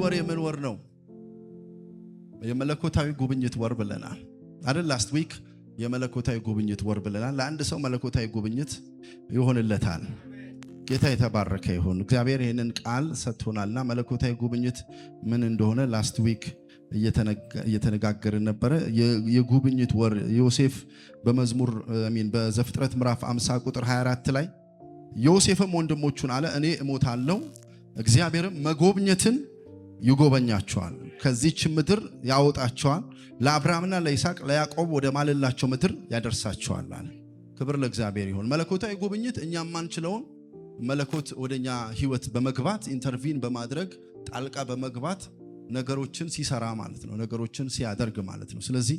ወር የምን ወር ነው? የመለኮታዊ ጉብኝት ወር ብለናል አይደል? ላስት ዊክ የመለኮታዊ ጉብኝት ወር ብለናል። ለአንድ ሰው መለኮታዊ ጉብኝት ይሆንለታል። ጌታ የተባረከ ይሁን። እግዚአብሔር ይህንን ቃል ሰጥቶናልና መለኮታዊ ጉብኝት ምን እንደሆነ ላስት ዊክ እየተነጋገርን ነበረ። የጉብኝት ወር ዮሴፍ በመዝሙር በዘፍጥረት ምዕራፍ 50 ቁጥር 24 ላይ ዮሴፍም ወንድሞቹን አለ እኔ እሞታለሁ፣ እግዚአብሔርም መጎብኘትን ይጎበኛቸዋል፣ ከዚህች ምድር ያወጣቸዋል፣ ለአብርሃምና ለይስሐቅ ለያዕቆብ ወደ ማለላቸው ምድር ያደርሳቸዋል አለ። ክብር ለእግዚአብሔር ይሁን። መለኮታዊ ጉብኝት እኛ ማንችለውን መለኮት ወደኛ ህይወት በመግባት ኢንተርቪን በማድረግ ጣልቃ በመግባት ነገሮችን ሲሰራ ማለት ነው፣ ነገሮችን ሲያደርግ ማለት ነው። ስለዚህ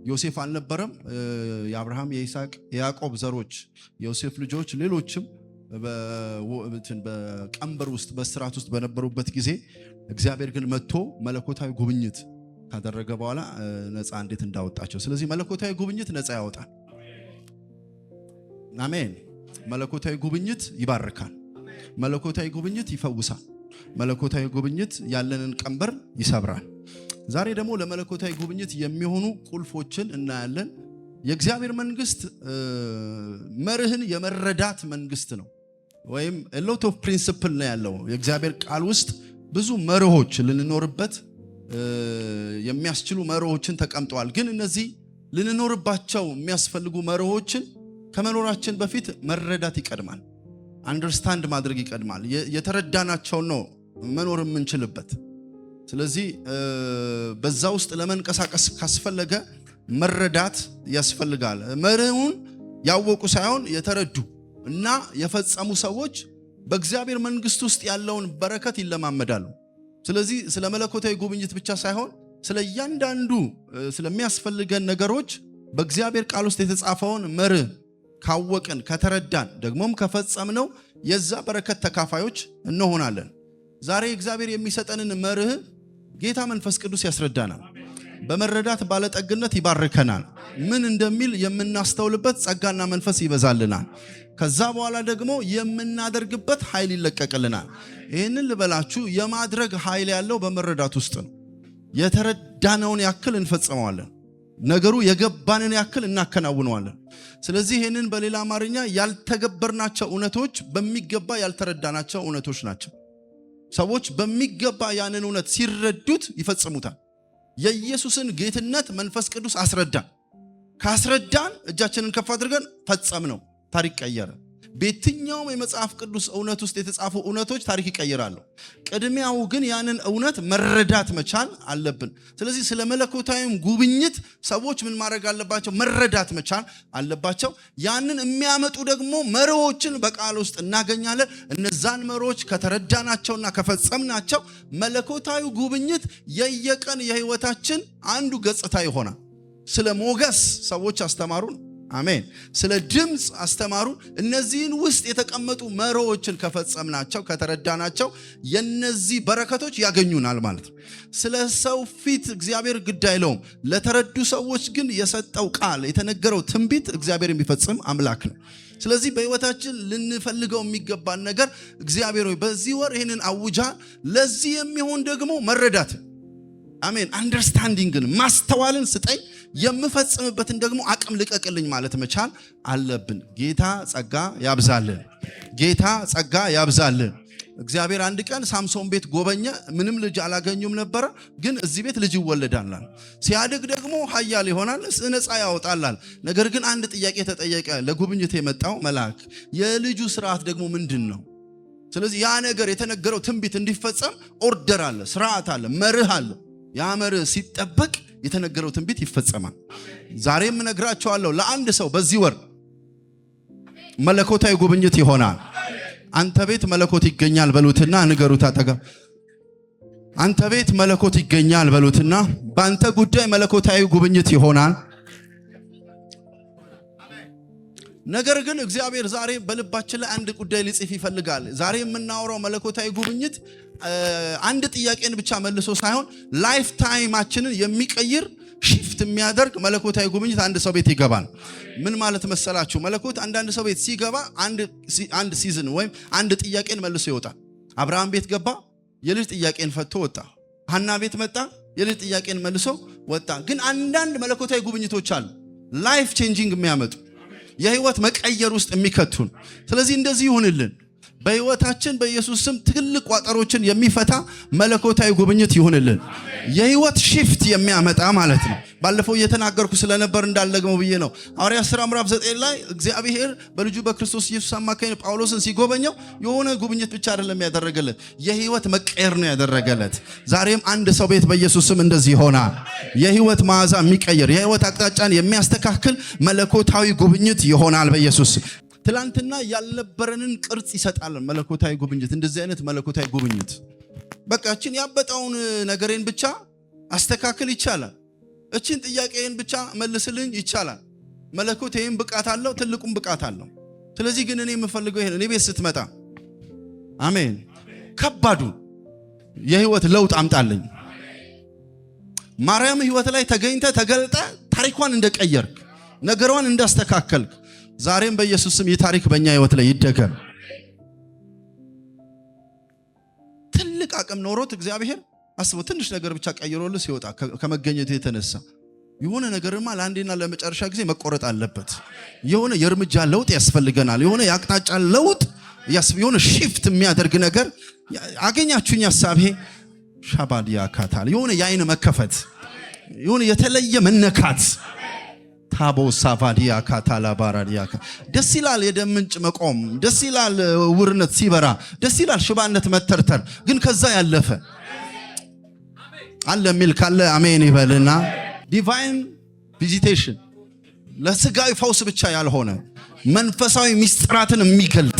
ዮሴፍ አልነበረም፣ የአብርሃም የይስሐቅ የያዕቆብ ዘሮች ዮሴፍ ልጆች ሌሎችም በቀንበር ውስጥ በስራት ውስጥ በነበሩበት ጊዜ እግዚአብሔር ግን መጥቶ መለኮታዊ ጉብኝት ካደረገ በኋላ ነፃ እንዴት እንዳወጣቸው። ስለዚህ መለኮታዊ ጉብኝት ነፃ ያወጣል። አሜን። መለኮታዊ ጉብኝት ይባርካል። መለኮታዊ ጉብኝት ይፈውሳል። መለኮታዊ ጉብኝት ያለንን ቀንበር ይሰብራል። ዛሬ ደግሞ ለመለኮታዊ ጉብኝት የሚሆኑ ቁልፎችን እናያለን። የእግዚአብሔር መንግስት መርህን የመረዳት መንግስት ነው፣ ወይም a lot of principle ነው ያለው። የእግዚአብሔር ቃል ውስጥ ብዙ መርሆች ልንኖርበት የሚያስችሉ መርሆችን ተቀምጠዋል። ግን እነዚህ ልንኖርባቸው የሚያስፈልጉ መርሆችን ከመኖራችን በፊት መረዳት ይቀድማል። አንደርስታንድ ማድረግ ይቀድማል። የተረዳናቸው ነው መኖር የምንችልበት። ስለዚህ በዛ ውስጥ ለመንቀሳቀስ ካስፈለገ መረዳት ያስፈልጋል። መርሁን ያወቁ ሳይሆን የተረዱ እና የፈጸሙ ሰዎች በእግዚአብሔር መንግስት ውስጥ ያለውን በረከት ይለማመዳሉ። ስለዚህ ስለ መለኮታዊ ጉብኝት ብቻ ሳይሆን ስለ እያንዳንዱ ስለሚያስፈልገን ነገሮች በእግዚአብሔር ቃል ውስጥ የተጻፈውን መርህ ካወቅን ከተረዳን ደግሞም ከፈጸምነው የዛ በረከት ተካፋዮች እንሆናለን። ዛሬ እግዚአብሔር የሚሰጠንን መርህ ጌታ መንፈስ ቅዱስ ያስረዳናል። በመረዳት ባለጠግነት ይባርከናል። ምን እንደሚል የምናስተውልበት ጸጋና መንፈስ ይበዛልናል። ከዛ በኋላ ደግሞ የምናደርግበት ኃይል ይለቀቅልናል። ይህንን ልበላችሁ፣ የማድረግ ኃይል ያለው በመረዳት ውስጥ ነው። የተረዳነውን ያክል እንፈጽመዋለን። ነገሩ የገባንን ያክል እናከናውነዋለን። ስለዚህ ይህንን በሌላ አማርኛ ያልተገበርናቸው እውነቶች በሚገባ ያልተረዳናቸው እውነቶች ናቸው። ሰዎች በሚገባ ያንን እውነት ሲረዱት ይፈጽሙታል። የኢየሱስን ጌትነት መንፈስ ቅዱስ አስረዳን። ካስረዳን እጃችንን ከፍ አድርገን ፈጸም ነው፣ ታሪክ ቀየረ። በየትኛውም የመጽሐፍ ቅዱስ እውነት ውስጥ የተጻፉ እውነቶች ታሪክ ይቀይራሉ። ቅድሚያው ግን ያንን እውነት መረዳት መቻል አለብን። ስለዚህ ስለ መለኮታዊም ጉብኝት ሰዎች ምን ማድረግ አለባቸው? መረዳት መቻል አለባቸው። ያንን የሚያመጡ ደግሞ መርሆችን በቃል ውስጥ እናገኛለን። እነዛን መርሆች ከተረዳናቸውና ከፈጸምናቸው መለኮታዊ ጉብኝት የየቀን የህይወታችን አንዱ ገጽታ ይሆናል። ስለ ሞገስ ሰዎች አስተማሩን። አሜን። ስለ ድምፅ አስተማሩ። እነዚህን ውስጥ የተቀመጡ መርሆችን ከፈጸምናቸው ከተረዳናቸው የነዚህ በረከቶች ያገኙናል ማለት ነው። ስለ ሰው ፊት እግዚአብሔር ግድ አይለውም። ለተረዱ ሰዎች ግን የሰጠው ቃል የተነገረው ትንቢት እግዚአብሔር የሚፈጽም አምላክ ነው። ስለዚህ በህይወታችን ልንፈልገው የሚገባን ነገር እግዚአብሔር ሆይ በዚህ ወር ይህንን አውጃ፣ ለዚህ የሚሆን ደግሞ መረዳት፣ አሜን፣ አንደርስታንዲንግን ማስተዋልን ስጠኝ፣ የምፈጽምበትን ደግሞ አቅም ልቀቅልኝ ማለት መቻል አለብን። ጌታ ጸጋ ያብዛልን። ጌታ ጸጋ ያብዛልን። እግዚአብሔር አንድ ቀን ሳምሶን ቤት ጎበኘ። ምንም ልጅ አላገኙም ነበረ፣ ግን እዚህ ቤት ልጅ ይወለዳል። ሲያድግ ደግሞ ኃያል ይሆናል፣ ነፃ ያወጣል። ነገር ግን አንድ ጥያቄ ተጠየቀ ለጉብኝት የመጣው መልአክ። የልጁ ስርዓት ደግሞ ምንድን ነው? ስለዚህ ያ ነገር የተነገረው ትንቢት እንዲፈጸም ኦርደር አለ፣ ስርዓት አለ፣ መርህ አለ። ያ መርህ ሲጠበቅ የተነገረው ትንቢት ይፈጸማል። ዛሬም እነግራቸዋለሁ ለአንድ ሰው በዚህ ወር መለኮታዊ ጉብኝት ይሆናል። አንተ ቤት መለኮት ይገኛል በሉትና ንገሩት አጠገብ። አንተ ቤት መለኮት ይገኛል በሉትና በአንተ ጉዳይ መለኮታዊ ጉብኝት ይሆናል። ነገር ግን እግዚአብሔር ዛሬ በልባችን ላይ አንድ ጉዳይ ሊጽፍ ይፈልጋል። ዛሬ የምናወራው መለኮታዊ ጉብኝት አንድ ጥያቄን ብቻ መልሶ ሳይሆን ላይፍ ታይማችንን የሚቀይር ሽፍት የሚያደርግ መለኮታዊ ጉብኝት አንድ ሰው ቤት ይገባል። ምን ማለት መሰላችሁ? መለኮት አንዳንድ ሰው ቤት ሲገባ አንድ ሲዝን ወይም አንድ ጥያቄን መልሶ ይወጣል። አብርሃም ቤት ገባ፣ የልጅ ጥያቄን ፈቶ ወጣ። ሐና ቤት መጣ። የልጅ ጥያቄን መልሶ ወጣ። ግን አንዳንድ መለኮታዊ ጉብኝቶች አሉ ላይፍ ቼንጂንግ የሚያመጡ የህይወት መቀየር ውስጥ የሚከቱን። ስለዚህ እንደዚህ ይሁንልን በህይወታችን በኢየሱስ ስም ትልቅ ቋጠሮችን የሚፈታ መለኮታዊ ጉብኝት ይሁንልን። የህይወት shift የሚያመጣ ማለት ነው። ባለፈው እየተናገርኩ ስለነበር እንዳልደግመው ብዬ ነው። ሐዋርያት ሥራ ምዕራፍ 9 ላይ እግዚአብሔር በልጁ በክርስቶስ ኢየሱስ አማካኝነት ጳውሎስን ሲጎበኘው የሆነ ጉብኝት ብቻ አይደለም ያደረገለት፣ የህይወት መቀየር ነው ያደረገለት። ዛሬም አንድ ሰው ቤት በኢየሱስ ስም እንደዚህ ይሆናል። የህይወት መዓዛ የሚቀየር የህይወት አቅጣጫን የሚያስተካክል መለኮታዊ ጉብኝት ይሆናል በኢየሱስ ስም። ትላንትና ያልነበረንን ቅርጽ ይሰጣል መለኮታዊ ጉብኝት። እንደዚህ አይነት መለኮታዊ ጉብኝት በቃ እቺን ያበጣውን ነገሬን ብቻ አስተካክል ይቻላል። እቺን ጥያቄን ብቻ መልስልኝ ይቻላል። መለኮት ይሄን ብቃት አለው፣ ትልቁም ብቃት አለው። ስለዚህ ግን እኔ የምፈልገው ይሄን እኔ ቤት ስትመጣ አሜን ከባዱ የህይወት ለውጥ አምጣልኝ። ማርያም ህይወት ላይ ተገኝተ ተገልጠ ታሪኳን እንደቀየርክ ነገሯን እንዳስተካከልክ ዛሬም በኢየሱስ ስም የታሪክ በእኛ ህይወት ላይ ይደገም። ትልቅ አቅም ኖሮት እግዚአብሔር አስቦ ትንሽ ነገር ብቻ ቀይሮልህ ሲወጣ ከመገኘቱ የተነሳ የሆነ ነገርማ ለአንዴና ለመጨረሻ ጊዜ መቆረጥ አለበት። የሆነ የእርምጃ ለውጥ ያስፈልገናል። የሆነ የአቅጣጫ ለውጥ የሆነ shift የሚያደርግ ነገር አገኛችሁኝ ሐሳቤ ሻባዲያ ካታል የሆነ የአይን መከፈት የሆነ የተለየ መነካት ታቦ ሳፋዲያ ካታላ ባራዲያ ደስ ይላል። የደም ምንጭ መቆም ደስ ይላል። ውርነት ሲበራ ደስ ይላል። ሽባነት መተርተር ግን ከዛ ያለፈ አለ ሚል ካለ አሜን ይበልና ዲቫይን ቪዚቴሽን ለስጋዊ ፈውስ ብቻ ያልሆነ መንፈሳዊ ሚስጥራትን የሚገልጥ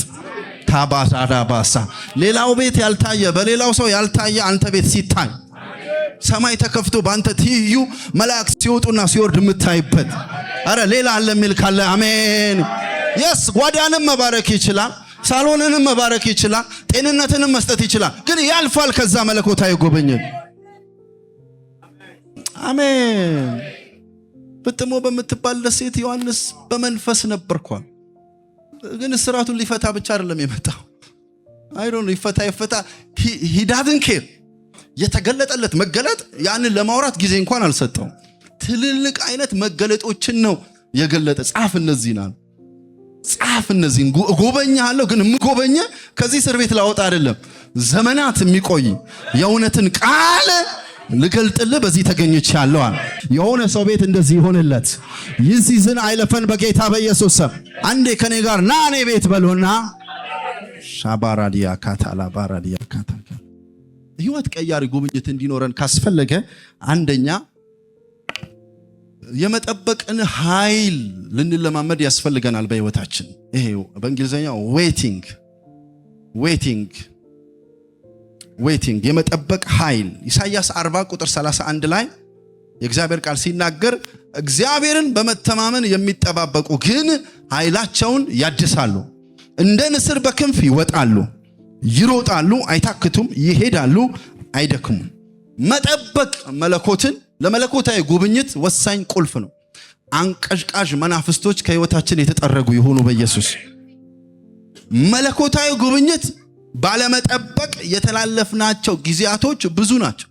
ታባሳዳባሳ ሌላው ቤት ያልታየ በሌላው ሰው ያልታየ አንተ ቤት ሲታይ ሰማይ ተከፍቶ ባንተ ትይዩ መላእክት ሲወጡና ሲወርድ የምታይበት አረ ሌላ አለ ሚል ካለ አሜን yes ጓዳንም መባረክ ይችላል፣ ሳሎንንም መባረክ ይችላል፣ ጤንነትንም መስጠት ይችላል። ግን ያልፋል ከዛ መለኮታዊ ጉብኝት አሜን። ፍጥሞ በምትባል ሴት ዮሐንስ በመንፈስ ነበርኳል። ግን እስራቱን ሊፈታ ብቻ አይደለም የመጣው አይዶን ይፈታ he doesn't care የተገለጠለት መገለጥ ያንን ለማውራት ጊዜ እንኳን አልሰጠው። ትልልቅ አይነት መገለጦችን ነው የገለጠ። ጻፍ እነዚህን ጎበኛለሁ። ግን ምጎበኘ ከዚህ እስር ቤት ላወጣ አይደለም፣ ዘመናት የሚቆይ የእውነትን ቃል ልገልጥልህ በዚህ ተገኝቻለሁ። የሆነ ሰው ቤት እንደዚህ ይሆንለት። ይህ ሲዝን አይለፈን በጌታ በኢየሱስ ስም። አንዴ ከኔ ጋር ና እኔ ቤት በሉና ሻባራዲያ ካታላ ባራዲያ ካታ ህይወት ቀያሪ ጉብኝት እንዲኖረን ካስፈለገ አንደኛ የመጠበቅን ኃይል ልንለማመድ ያስፈልገናል በህይወታችን። ይሄ በእንግሊዘኛው ዌቲንግ የመጠበቅ ኃይል። ኢሳይያስ 40 ቁጥር 31 ላይ የእግዚአብሔር ቃል ሲናገር እግዚአብሔርን በመተማመን የሚጠባበቁ ግን ኃይላቸውን ያድሳሉ፣ እንደ ንስር በክንፍ ይወጣሉ፣ ይሮጣሉ አይታክቱም፣ ይሄዳሉ አይደክሙም። መጠበቅ መለኮትን ለመለኮታዊ ጉብኝት ወሳኝ ቁልፍ ነው። አንቀዥቃዥ መናፍስቶች ከህይወታችን የተጠረጉ ይሆኑ በኢየሱስ። መለኮታዊ ጉብኝት ባለመጠበቅ የተላለፍናቸው ጊዜያቶች ብዙ ናቸው።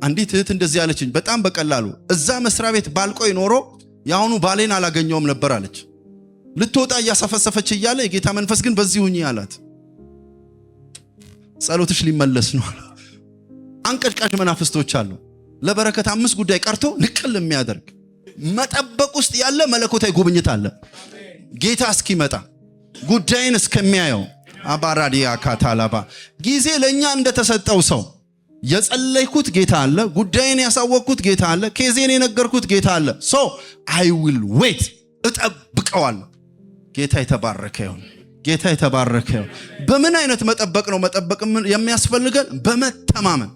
አንዲት እህት እንደዚህ አለችኝ፣ በጣም በቀላሉ እዛ መስሪያ ቤት ባልቆይ ኖሮ ያሁኑ ባሌን አላገኘውም ነበር አለች። ልትወጣ እያሰፈሰፈች እያለ የጌታ መንፈስ ግን በዚህ ሁኚ አላት። ጸሎትሽ ሊመለስ ነው። አንቀጭቃጭ መናፍስቶች አሉ። ለበረከት 5 ጉዳይ ቀርቶ ንቅል የሚያደርግ መጠበቅ ውስጥ ያለ መለኮታዊ ጉብኝት አለ። ጌታ እስኪመጣ ጉዳይን እስከሚያየው አባራዲያ ካታላባ ጊዜ ለኛ እንደተሰጠው ሰው የጸለይኩት ጌታ አለ፣ ጉዳይን ያሳወቅኩት ጌታ አለ፣ ኬዜን የነገርኩት ጌታ አለ። ሶ አይ ዊል ዌት እጠብቀዋለሁ። ጌታ የተባረከ ይሁን። በምን አይነት መጠበቅ ነው? መጠበቅ የሚያስፈልገን በመተማመን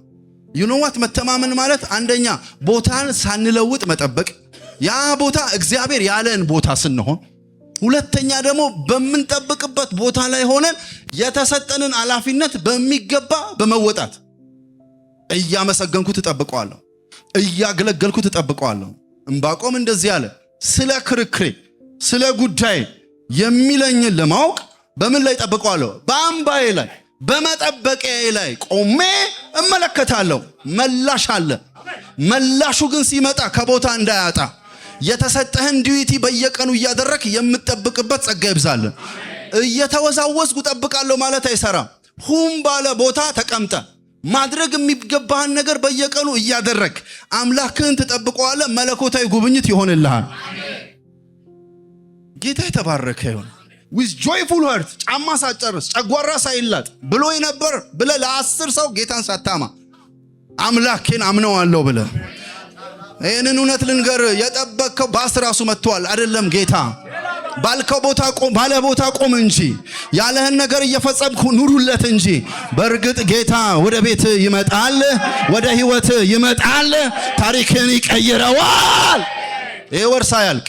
you know what መተማመን ማለት አንደኛ ቦታን ሳንለውጥ መጠበቅ፣ ያ ቦታ እግዚአብሔር ያለን ቦታ ስንሆን፣ ሁለተኛ ደግሞ በምንጠብቅበት ቦታ ላይ ሆነን የተሰጠንን ኃላፊነት በሚገባ በመወጣት እያመሰገንኩት እጠብቀዋለሁ፣ እያገለገልኩት እጠብቀዋለሁ። ዕንባቆም እንደዚህ አለ፣ ስለ ክርክሬ ስለ ጉዳይ የሚለኝን ለማወቅ በምን ላይ እጠብቀዋለሁ? በአምባዬ ላይ በመጠበቄ ላይ ቆሜ እመለከታለሁ። መላሽ አለ። መላሹ ግን ሲመጣ ከቦታ እንዳያጣ የተሰጠህን ዲዩቲ በየቀኑ እያደረክ የምትጠብቅበት ጸጋ ይብዛል። እየተወዛወዝኩ እጠብቃለሁ ማለት አይሰራም። ሁም ባለ ቦታ ተቀምጠ ማድረግ የሚገባህን ነገር በየቀኑ እያደረክ አምላክህን ትጠብቀዋለህ። መለኮታዊ ጉብኝት ይሆንልሃል። ጌታ የተባረከ ይሁን። with joyful heart ጫማ ሳጨርስ ጨጓራ ሳይላጥ ብሎ ነበር ብለ ለ10 ሰው ጌታን ሳታማ አምላኬን አምነዋለሁ ብለ ይሄንን እውነት ልንገር። የጠበቅከው ባስ ራሱ መጥቷል አይደለም። ጌታ ባልከው ቦታ ቆም፣ ባለ ቦታ ቆም እንጂ ያለህን ነገር እየፈጸምኩ ኑሩለት እንጂ። በእርግጥ ጌታ ወደ ቤት ይመጣል፣ ወደ ህይወት ይመጣል፣ ታሪክን ይቀይረዋል። ይሄ ወርሳ ያልቅ፣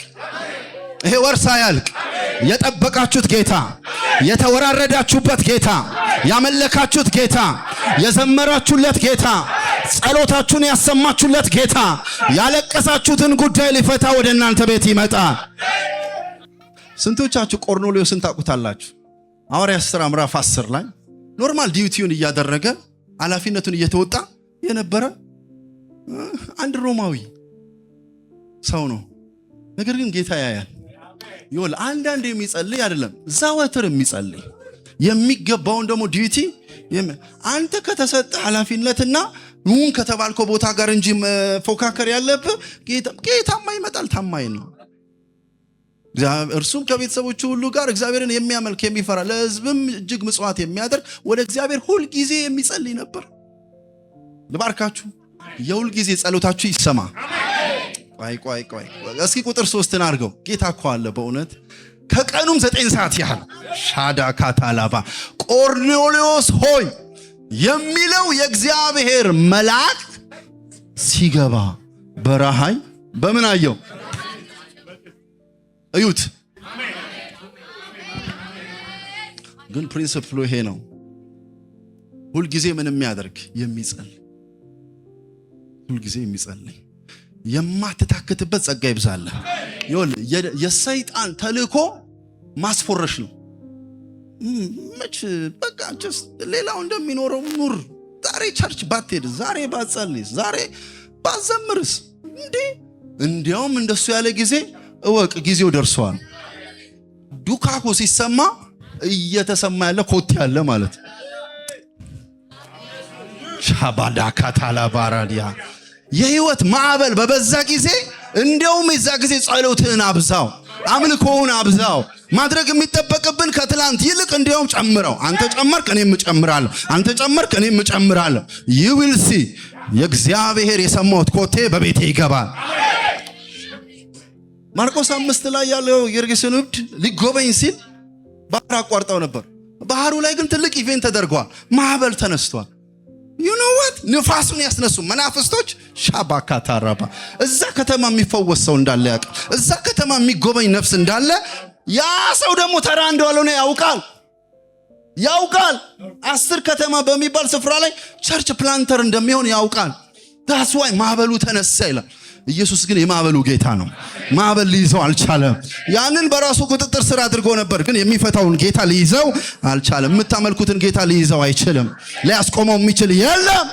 ይሄ ወርሳ ያልቅ። የጠበቃችሁት ጌታ፣ የተወራረዳችሁበት ጌታ፣ ያመለካችሁት ጌታ፣ የዘመራችሁለት ጌታ፣ ጸሎታችሁን ያሰማችሁለት ጌታ ያለቀሳችሁትን ጉዳይ ሊፈታ ወደ እናንተ ቤት ይመጣል። ስንቶቻችሁ ቆርኔሌዎስን ታውቁታላችሁ? ሐዋርያት ሥራ ምዕራፍ 10 ላይ ኖርማል ዲዩቲውን እያደረገ ኃላፊነቱን እየተወጣ የነበረ አንድ ሮማዊ ሰው ነው። ነገር ግን ጌታ ያያል። ይወል አንዳንድ የሚጸልይ አይደለም ዘወትር የሚጸልይ የሚገባውን ደግሞ ዲዩቲ አንተ ከተሰጠ ኃላፊነትና ኑን ከተባልከው ቦታ ጋር እንጂ ፎካከር ያለብህ ጌታማ ይመጣል። ታማኝ ነው። እርሱም ከቤተሰቦቹ ሁሉ ጋር እግዚአብሔርን የሚያመልክ የሚፈራ ለሕዝብም እጅግ ምጽዋት የሚያደርግ ወደ እግዚአብሔር ሁል ጊዜ የሚጸልይ ነበር። ልባርካችሁ፣ የሁል ጊዜ ጸሎታችሁ ይሰማ። ቆይ እስኪ ቁጥር 3 አድርገው። ጌታ እኮ አለ በእውነት። ከቀኑም 9 ሰዓት ያህል ሻዳ ካታላባ ቆርኔሌዎስ ሆይ የሚለው የእግዚአብሔር መልአክ ሲገባ በራሃይ በምን አየው? እዩት። ግን ፕሪንሲፕሉ ይሄ ነው። ሁል ጊዜ ምን የሚያደርግ የሚጸልይ፣ ሁል ጊዜ የሚጸልይ የማትታክትበት ጸጋ ይብዛልህ። የሰይጣን ተልእኮ ማስፎረሽ ነው። መች በቃ ሌላው እንደሚኖረው ኑር። ዛሬ ቸርች ባትሄድ፣ ዛሬ ባትጸልይ፣ ዛሬ ባትዘምርስ እንዴ? እንዲያውም እንደሱ ያለ ጊዜ እወቅ ጊዜው ደርሷል። ዱካኮ ሲሰማ እየተሰማ ያለ ኮት ያለ ማለት ሻባዳ ካታላ ባራዲያ የህይወት ማዕበል በበዛ ጊዜ እንዲያውም የዛ ጊዜ ጸሎትህን አብዛው፣ አምልኮውን አብዛው። ማድረግ የሚጠበቅብን ከትላንት ይልቅ እንዲያውም ጨምረው። አንተ ጨመርክ እኔም እጨምራለሁ፣ አንተ ጨመርክ እኔም እጨምራለሁ። you will see የእግዚአብሔር የሰማሁት ኮቴ በቤቴ ይገባል። ማርቆስ 5 ላይ ያለው የጌርጌሴኖን እብድ ሊጎበኝ ሲል ባህር አቋርጠው ነበር። ባህሩ ላይ ግን ትልቅ ኢቨንት ተደርጓል። ማዕበል ተነስቷል። you know what ንፋሱን ያስነሱ መናፍስቶች ሻባካታራባ እዛ ከተማ የሚፈወስ ሰው እንዳለ ያውቃል። እዛ ከተማ የሚጎበኝ ነፍስ እንዳለ ያ ሰው ደግሞ ተራ እንደዋለው ነው ያውቃል። 10 ከተማ በሚባል ስፍራ ላይ ቸርች ፕላንተር እንደሚሆን ያውቃል። that's why ማዕበሉ ተነሳ ይላል። ኢየሱስ ግን የማዕበሉ ጌታ ነው። ማዕበል ሊይዘው አልቻለም። ያንን በራሱ ቁጥጥር ስር አድርጎ ነበር፣ ግን የሚፈታውን ጌታ ሊይዘው አልቻለም። የምታመልኩትን ጌታ ሊይዘው አይችልም። ሊያስቆመው የሚችል የለም።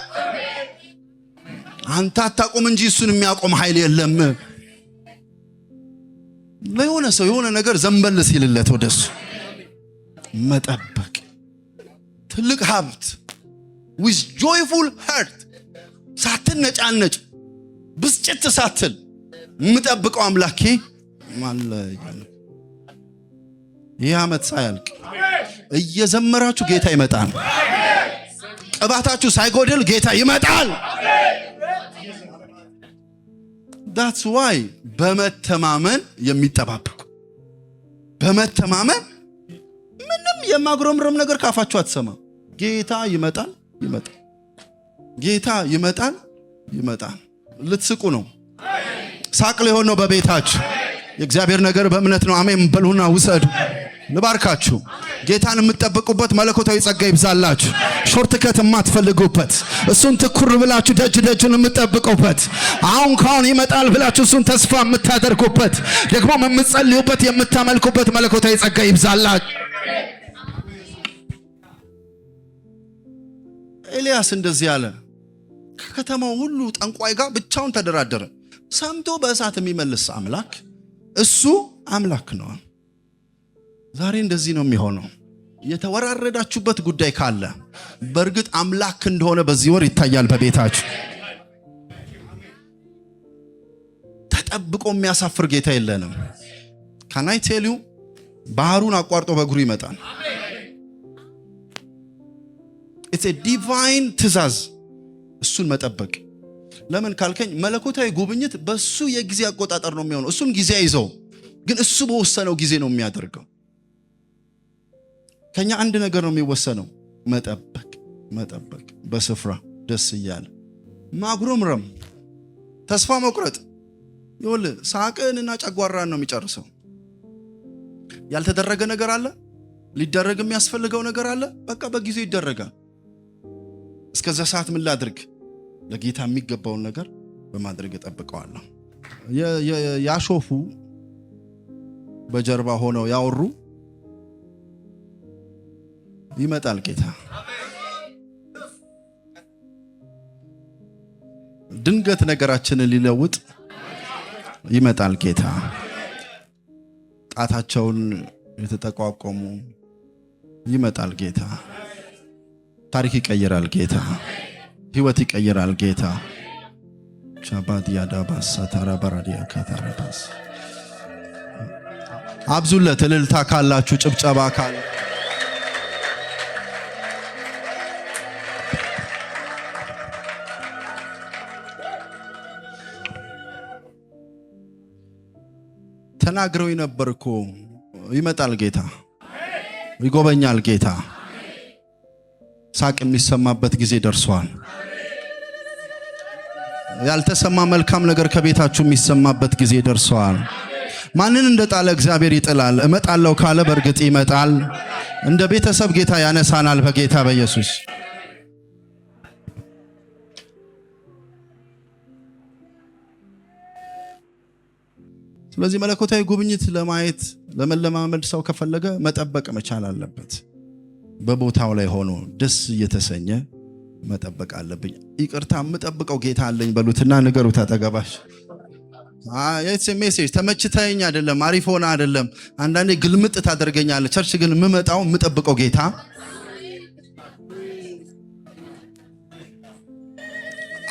አንተ አታቆም እንጂ እሱን የሚያቆም ኃይል የለም። ለሆነ ሰው የሆነ ነገር ዘንበል ሲልለት ወደሱ መጠበቅ ትልቅ ሀብት። with joyful heart ሳትነጫነጭ ብስጭት ሳትል የምጠብቀው አምላኬ ማለያ። ይህ ዓመት ሳያልቅ እየዘመራችሁ ጌታ ይመጣል። ቅባታችሁ ሳይጎድል ጌታ ይመጣል። that's why በመተማመን የሚጠባበቁ በመተማመን ምንም የማግረምረም ነገር ካፋችሁ አትሰማ። ጌታ ይመጣል። ጌታ ይመጣል። ልትስቁ ነው። ሳቅ ሊሆን ነው በቤታችሁ። የእግዚአብሔር ነገር በእምነት ነው። አሜን በሉና ውሰዱ። ልባርካችሁ። ጌታን የምትጠብቁበት መለኮታዊ ጸጋ ይብዛላችሁ። ሾርትከት የማትፈልጉበት፣ እሱን ትኩር ብላችሁ ደጁን የምትጠብቁበት፣ አሁን ይመጣል ብላችሁ እሱን ተስፋ የምታደርጉበት፣ ደግሞ የምትጸልዩበት፣ የምታመልኩበት መለኮታዊ ጸጋ ይብዛላችሁ። ኤልያስ እንደዚህ ያለ ከከተማው ሁሉ ጠንቋይ ጋር ብቻውን ተደራደረ። ሰምቶ በእሳት የሚመልስ አምላክ እሱ አምላክ ነው። ዛሬ እንደዚህ ነው የሚሆነው። የተወራረዳችሁበት ጉዳይ ካለ በእርግጥ አምላክ እንደሆነ በዚህ ወር ይታያል በቤታችሁ። ተጠብቆ የሚያሳፍር ጌታ የለንም። ካናይ ቴልዩ ባህሩን አቋርጦ በእግሩ ይመጣል። ኢትስ ኤ ዲቫይን ትእዛዝ እሱን መጠበቅ። ለምን ካልከኝ መለኮታዊ ጉብኝት በሱ የጊዜ አቆጣጠር ነው የሚሆነው። እሱም ጊዜ አይዘው፣ ግን እሱ በወሰነው ጊዜ ነው የሚያደርገው። ከኛ አንድ ነገር ነው የሚወሰነው፣ መጠበቅ በስፍራ ደስ እያለ ማጉረምረም፣ ተስፋ መቁረጥ ይወል ሳቅንና ጨጓራን ነው የሚጨርሰው። ያልተደረገ ነገር አለ፣ ሊደረግ የሚያስፈልገው ነገር አለ። በቃ በጊዜው ይደረጋል። እስከዛ ሰዓት ምን ላድርግ? ለጌታ የሚገባውን ነገር በማድረግ እጠብቀዋለሁ። ያሾፉ በጀርባ ሆነው ያወሩ ይመጣል ጌታ። ድንገት ነገራችንን ሊለውጥ ይመጣል ጌታ። ጣታቸውን የተጠቋቆሙ ይመጣል ጌታ። ታሪክ ይቀይራል ጌታ። ህይወት ይቀይራል ጌታ። ሻባዲያ ዳባስ ሳታራ ባራዲያ ካታራባስ አብዙለት እልልታ ካላችሁ ጭብጨባ ካለ ተናግረው ይነበርኮ ይመጣል ጌታ። ይጎበኛል ጌታ። ሳቅ የሚሰማበት ጊዜ ደርሷል። ያልተሰማ መልካም ነገር ከቤታችሁ የሚሰማበት ጊዜ ደርሷል። ማንን እንደጣለ እግዚአብሔር ይጥላል። እመጣለሁ ካለ በእርግጥ ይመጣል። እንደ ቤተሰብ ጌታ ያነሳናል በጌታ በኢየሱስ። ስለዚህ መለኮታዊ ጉብኝት ለማየት ለመለማመድ ሰው ከፈለገ መጠበቅ መቻል አለበት። በቦታው ላይ ሆኖ ደስ እየተሰኘ መጠበቅ አለብኝ። ይቅርታ የምጠብቀው ጌታ አለኝ በሉትና ንገሩት አጠገባሽ። የስ ሜሴጅ ተመችተኝ አይደለም፣ አሪፍ ሆነ አይደለም። አንዳንዴ ግልምጥ ታደርገኛለህ። ቸርች ግን የምመጣው የምጠብቀው ጌታ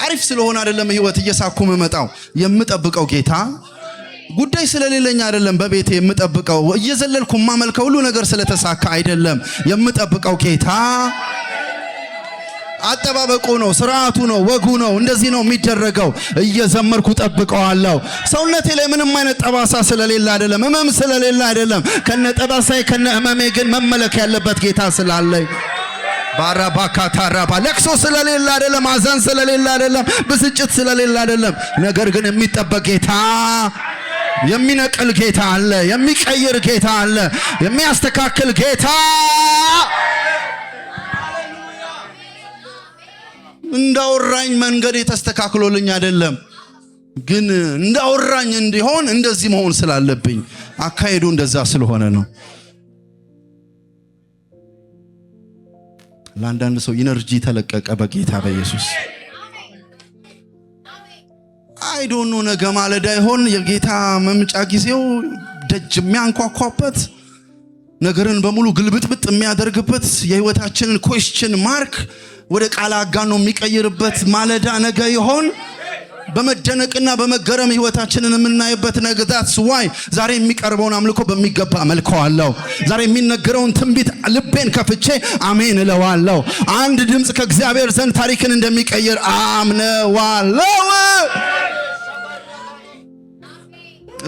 አሪፍ ስለሆነ አይደለም። ህይወት እየሳኩ የምመጣው የምጠብቀው ጌታ ጉዳይ ስለሌለኝ አይደለም። በቤቴ የምጠብቀው እየዘለልኩ ማመልከው ሁሉ ነገር ስለተሳካ አይደለም። የምጠብቀው ጌታ አጠባበቁ ነው፣ ስርዓቱ ነው፣ ወጉ ነው። እንደዚህ ነው የሚደረገው። እየዘመርኩ ጠብቀዋለሁ። ሰውነቴ ላይ ምንም አይነት ጠባሳ ስለሌለ አይደለም፣ ህመም ስለሌለ አይደለም። ከነ ጠባሳይ ከነ ህመሜ ግን መመለክ ያለበት ጌታ ስላለኝ ባራባካታራባ ለቅሶ ስለሌለ አይደለም፣ አዘን ስለሌለ አይደለም፣ ብስጭት ስለሌለ አይደለም። ነገር ግን የሚጠበቅ ጌታ፣ የሚነቅል ጌታ አለ፣ የሚቀይር ጌታ አለ፣ የሚያስተካክል ጌታ። እንዳወራኝ መንገድ ተስተካክሎልኝ አይደለም፣ ግን እንዳወራኝ እንዲሆን እንደዚህ መሆን ስላለብኝ አካሄዱ እንደዛ ስለሆነ ነው። ለአንዳንድ ሰው ኢነርጂ ተለቀቀ በጌታ በኢየሱስ። አይ ዶንት ኖ ነገ ማለዳ ይሆን የጌታ መምጫ ጊዜው ደጅ የሚያንኳኳበት ነገርን በሙሉ ግልብጥብጥ የሚያደርግበት የህይወታችንን ኩዌስችን ማርክ ወደ ቃል አጋኖ የሚቀይርበት ማለዳ ነገ ይሆን? በመደነቅና በመገረም ህይወታችንን የምናይበት ነገ። that's why ዛሬ የሚቀርበውን አምልኮ በሚገባ አመልከዋለሁ። ዛሬ የሚነገረውን ትንቢት ልቤን ከፍቼ አሜን እለዋለሁ። አንድ ድምጽ ከእግዚአብሔር ዘንድ ታሪክን እንደሚቀይር አምነዋለሁ።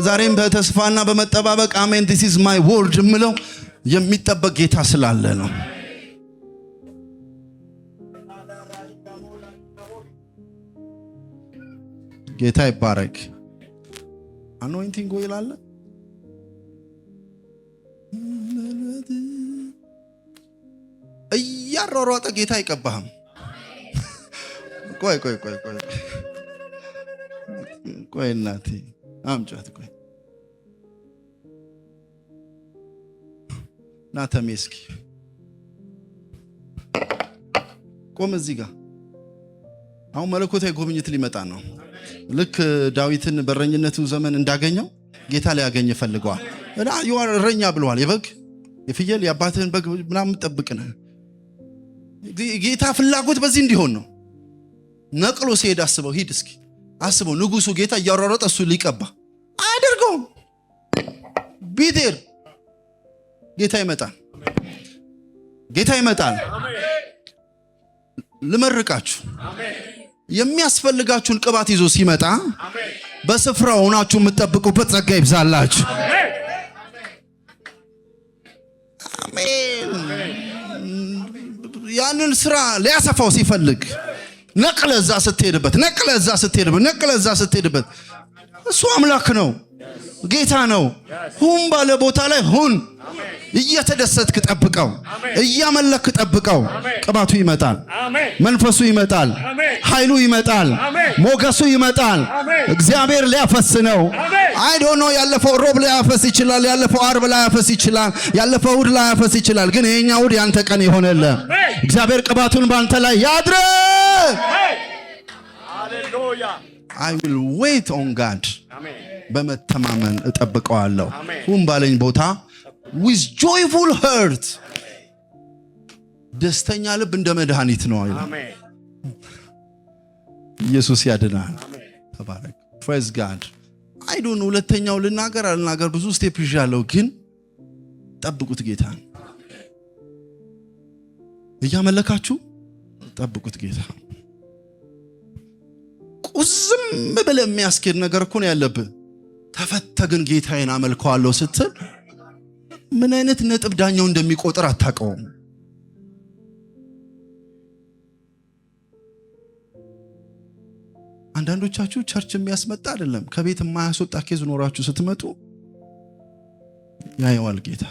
ዛሬም በተስፋና በመጠባበቅ አሜን this is my word ምለው የሚጠበቅ ጌታ ስላለ ነው። ጌታ ይባረክ። አኖይንቲንግ ኦይል አለ። እያሯሯጠ ጌታ አይቀባህም። ቆይ እናቴ አምጫት ቆይ ናተሜስኪ ቆም እዚህ ጋር አሁን መለኮታዊ ጉብኝት ሊመጣ ነው። ልክ ዳዊትን በረኝነቱ ዘመን እንዳገኘው ጌታ ሊያገኝ ፈልገዋል እና እረኛ ብለዋል። የበግ የፍየል የአባትህን በግ ምናምን ጠብቅነ ጌታ ፍላጎት በዚህ እንዲሆን ነው። ነቅሎ ሲሄድ አስበው፣ ሂድ እስኪ አስበው፣ ንጉሱ ጌታ እያሯሯጠ እሱ ሊቀባ አያደርገውም። ቢቴር ጌታ ይመጣል፣ ጌታ ይመጣል። ልመርቃችሁ፣ የሚያስፈልጋችሁን ቅባት ይዞ ሲመጣ በስፍራው ሆናችሁ የምትጠብቁበት ጸጋ ይብዛላችሁ። አሜን። ያንን ስራ ሊያሰፋው ሲፈልግ ነቅለዛ ስትሄድበት እሱ አምላክ ነው፣ ጌታ ነው። ሁን ባለ ቦታ ላይ ሁን። እየተደሰትክ ጠብቀው፣ እያመለክ ጠብቀው። ቅባቱ ይመጣል፣ መንፈሱ ይመጣል፣ ኃይሉ ይመጣል፣ ሞገሱ ይመጣል። እግዚአብሔር ሊያፈስ ነው። አይ ዶንት ኖ ያለፈው ሮብ ላይ ያፈስ ይችላል፣ ያለፈው አርብ ላይ ያፈስ ይችላል፣ ያለፈው እሑድ ላይ ያፈስ ይችላል። ግን የኛ እሑድ ያንተ ቀን ይሆነልህ። እግዚአብሔር ቅባቱን ባንተ ላይ ያድርግ። ሃሌሉያ። I will wait on God። በመተማመን እጠብቀዋለሁ። ሁን ባለኝ ቦታ with joyful heart። ደስተኛ ልብ እንደ መድኃኒት ነው አይደል? ኢየሱስ ያድናል። ተባረክ። praise God። I don't know ሁለተኛው ልናገር ብዙ ስቴፕ ይዣለሁ፣ ግን ጠብቁት ጌታን። እያመለካችሁ ጠብቁት ጌታ። ቁዝም ብለህ የሚያስኬድ ነገር እኮ ነው ያለብህ። ተፈተግን ጌታዬን አመልከዋለሁ ስትል ምን አይነት ነጥብ ዳኛው እንደሚቆጥር አታውቀውም። አንዳንዶቻችሁ ቸርች የሚያስመጣ አይደለም ከቤት የማያስወጣ ኬዝ ኖራችሁ ስትመጡ ያየዋል ጌታ።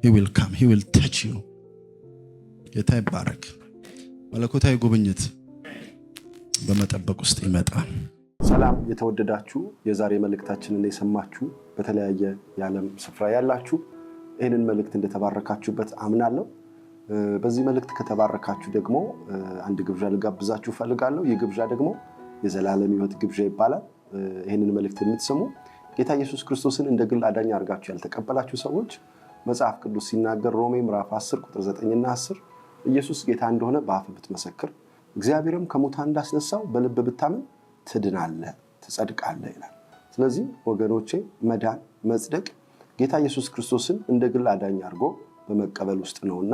he will come, he will touch you። ጌታ ይባረክ። መለኮታዊ ጉብኝት በመጠበቅ ውስጥ ይመጣል። ሰላም የተወደዳችሁ የዛሬ መልእክታችንን የሰማችሁ በተለያየ የዓለም ስፍራ ያላችሁ ይህንን መልእክት እንደተባረካችሁበት አምናለሁ። በዚህ መልእክት ከተባረካችሁ ደግሞ አንድ ግብዣ ልጋብዛችሁ ፈልጋለሁ። ይህ ግብዣ ደግሞ የዘላለም ሕይወት ግብዣ ይባላል። ይህንን መልእክት የምትሰሙ ጌታ ኢየሱስ ክርስቶስን እንደ ግል አዳኝ አድርጋችሁ ያልተቀበላችሁ ሰዎች መጽሐፍ ቅዱስ ሲናገር ሮሜ ምዕራፍ 10 ቁጥር 9 እና 10 ኢየሱስ ጌታ እንደሆነ በአፍ ብትመሰክር እግዚአብሔርም ከሙታን እንዳስነሳው በልብ ብታምን ትድናለህ፣ ትጸድቃለህ ይላል። ስለዚህ ወገኖቼ መዳን መጽደቅ ጌታ ኢየሱስ ክርስቶስን እንደ ግል አዳኝ አድርጎ በመቀበል ውስጥ ነውና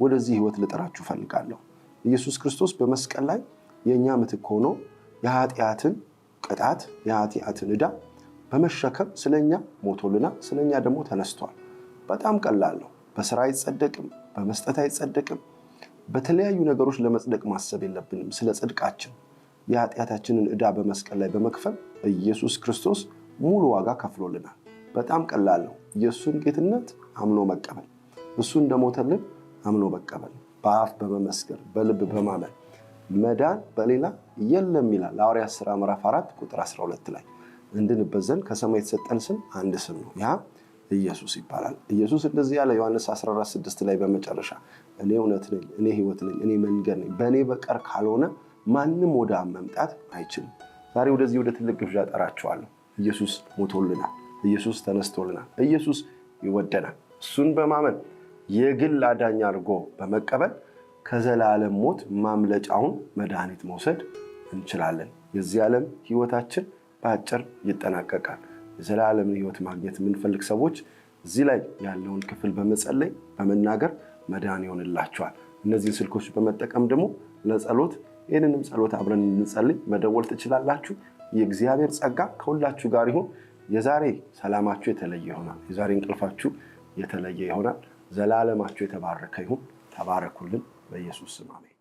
ወደዚህ ሕይወት ልጠራችሁ ፈልጋለሁ። ኢየሱስ ክርስቶስ በመስቀል ላይ የኛ ምትክ ሆኖ የኃጢአትን ቅጣት የኃጢአትን ዕዳ በመሸከም ስለኛ ሞቶልና ስለኛ ደግሞ ተነስቷል። በጣም ቀላል ነው። በስራ አይጸደቅም፣ በመስጠት አይጸደቅም። በተለያዩ ነገሮች ለመጽደቅ ማሰብ የለብንም። ስለ ጽድቃችን የኃጢአታችንን ዕዳ በመስቀል ላይ በመክፈል ኢየሱስ ክርስቶስ ሙሉ ዋጋ ከፍሎልናል። በጣም ቀላል ነው። ኢየሱስን ጌትነት አምኖ መቀበል፣ እሱ እንደሞተልን አምኖ መቀበል፣ በአፍ በመመስከር በልብ በማመን መዳን በሌላ የለም ይላል ሐዋርያት ሥራ ምዕራፍ 4 ቁጥር 12 ላይ። እንድንበት ዘንድ ከሰማይ የተሰጠን ስም አንድ ስም ነው፣ ያ ኢየሱስ ይባላል። ኢየሱስ እንደዚህ ያለ ዮሐንስ 14:6 ላይ በመጨረሻ እኔ እውነት ነኝ፣ እኔ ሕይወት ነኝ፣ እኔ መንገድ ነኝ፣ በእኔ በቀር ካልሆነ ማንም ወደ አብ መምጣት አይችልም። ዛሬ ወደዚህ ወደ ትልቅ ግብዣ ጠራችኋለሁ። ኢየሱስ ሞቶልናል፣ ኢየሱስ ተነስቶልናል፣ ኢየሱስ ይወደናል። እሱን በማመን የግል አዳኝ አድርጎ በመቀበል ከዘላለም ሞት ማምለጫውን መድኃኒት መውሰድ እንችላለን። የዚህ ዓለም ሕይወታችን በአጭር ይጠናቀቃል። የዘላለም ሕይወት ማግኘት የምንፈልግ ሰዎች እዚህ ላይ ያለውን ክፍል በመጸለይ በመናገር መዳን ይሆንላችኋል። እነዚህን ስልኮች በመጠቀም ደግሞ ለጸሎት ይህንንም ጸሎት አብረን እንጸልይ መደወል ትችላላችሁ። የእግዚአብሔር ጸጋ ከሁላችሁ ጋር ይሁን። የዛሬ ሰላማችሁ የተለየ ይሆናል። የዛሬ እንቅልፋችሁ የተለየ ይሆናል። ዘላለማችሁ የተባረከ ይሁን። ተባረኩልን። በኢየሱስ ስም አሜን።